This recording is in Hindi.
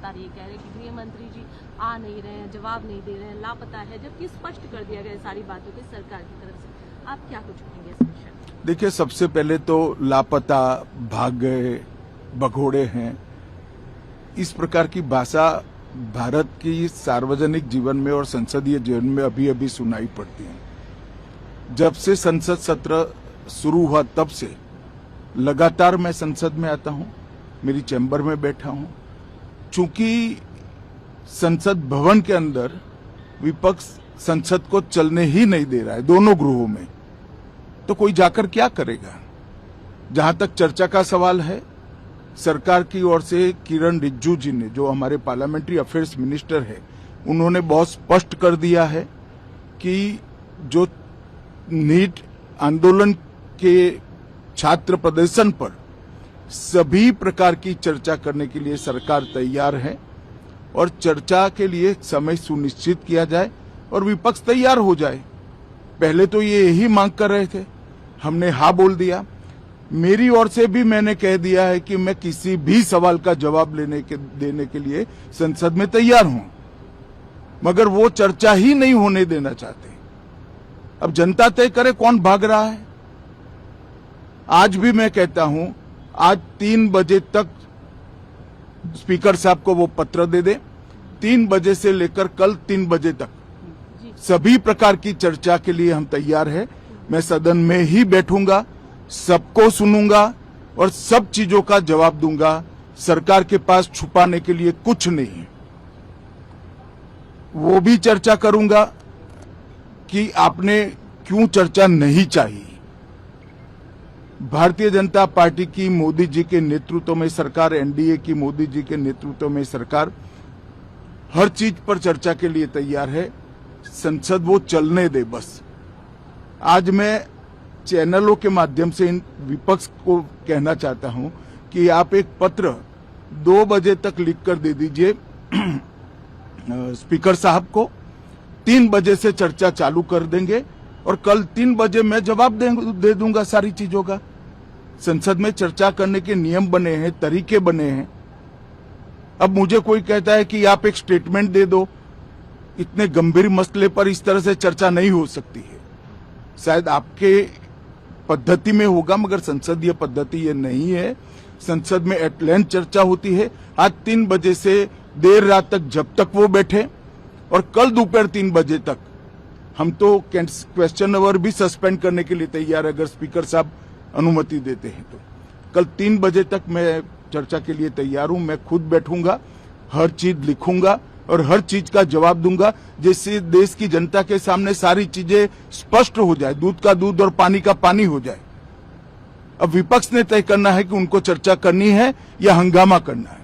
लगातार ये कह रहे हैं कि गृह मंत्री जी आ नहीं रहे हैं, जवाब नहीं दे रहे हैं, लापता है, जबकि स्पष्ट कर दिया गया सारी बातों की सरकार की तरफ से। आप क्या कुछ कहेंगे इस विषय में? देखिए, सबसे पहले तो लापता, भाग गए, भगोड़े हैं, इस प्रकार की भाषा भारत की सार्वजनिक जीवन में और संसदीय जीवन में अभी अभी सुनाई पड़ती है। जब से संसद सत्र शुरू हुआ तब से लगातार मैं संसद में आता हूं, मेरी चैम्बर में बैठा हूं। चूंकि संसद भवन के अंदर विपक्ष संसद को चलने ही नहीं दे रहा है, दोनों गृहों में, तो कोई जाकर क्या करेगा। जहां तक चर्चा का सवाल है, सरकार की ओर से किरण रिजिजू जी ने, जो हमारे पार्लियामेंट्री अफेयर्स मिनिस्टर है, उन्होंने बहुत स्पष्ट कर दिया है कि जो नीट आंदोलन के छात्र प्रदर्शन पर सभी प्रकार की चर्चा करने के लिए सरकार तैयार है और चर्चा के लिए समय सुनिश्चित किया जाए और विपक्ष तैयार हो जाए। पहले तो ये यही मांग कर रहे थे, हमने हाँ बोल दिया। मेरी ओर से भी मैंने कह दिया है कि मैं किसी भी सवाल का जवाब देने के लिए संसद में तैयार हूं, मगर वो चर्चा ही नहीं होने देना चाहते। अब जनता तय करे कौन भाग रहा है। आज भी मैं कहता हूं, आज 3 बजे तक स्पीकर साहब को वो पत्र दे दे, 3 बजे से लेकर कल 3 बजे तक सभी प्रकार की चर्चा के लिए हम तैयार हैं। मैं सदन में ही बैठूंगा, सबको सुनूंगा और सब चीजों का जवाब दूंगा। सरकार के पास छुपाने के लिए कुछ नहीं है। वो भी चर्चा करूंगा कि आपने क्यों चर्चा नहीं चाहिए। भारतीय जनता पार्टी की मोदी जी के नेतृत्व में सरकार, एनडीए की मोदी जी के नेतृत्व में सरकार हर चीज पर चर्चा के लिए तैयार है। संसद वो चलने दे बस। आज मैं चैनलों के माध्यम से इन विपक्ष को कहना चाहता हूं कि आप एक पत्र 2 बजे तक लिखकर दे दीजिए स्पीकर साहब को, 3 बजे से चर्चा चालू कर देंगे और कल 3 बजे मैं जवाब दे दूंगा सारी चीजों का। संसद में चर्चा करने के नियम बने हैं, तरीके बने हैं। अब मुझे कोई कहता है कि आप एक स्टेटमेंट दे दो, इतने गंभीर मसले पर इस तरह से चर्चा नहीं हो सकती है। शायद आपके पद्धति में होगा, मगर संसदीय पद्धति ये नहीं है। संसद में एट लेंथ चर्चा होती है। आज 3 बजे से देर रात तक, जब तक वो बैठे, और कल दोपहर 3 बजे तक हम तो क्वेश्चन आवर भी सस्पेंड करने के लिए तैयार है, अगर स्पीकर साहब अनुमति देते हैं तो। कल 3 बजे तक मैं चर्चा के लिए तैयार हूं। मैं खुद बैठूंगा, हर चीज लिखूंगा और हर चीज का जवाब दूंगा, जिससे देश की जनता के सामने सारी चीजें स्पष्ट हो जाए, दूध का दूध और पानी का पानी हो जाए। अब विपक्ष ने तय करना है कि उनको चर्चा करनी है या हंगामा करना है।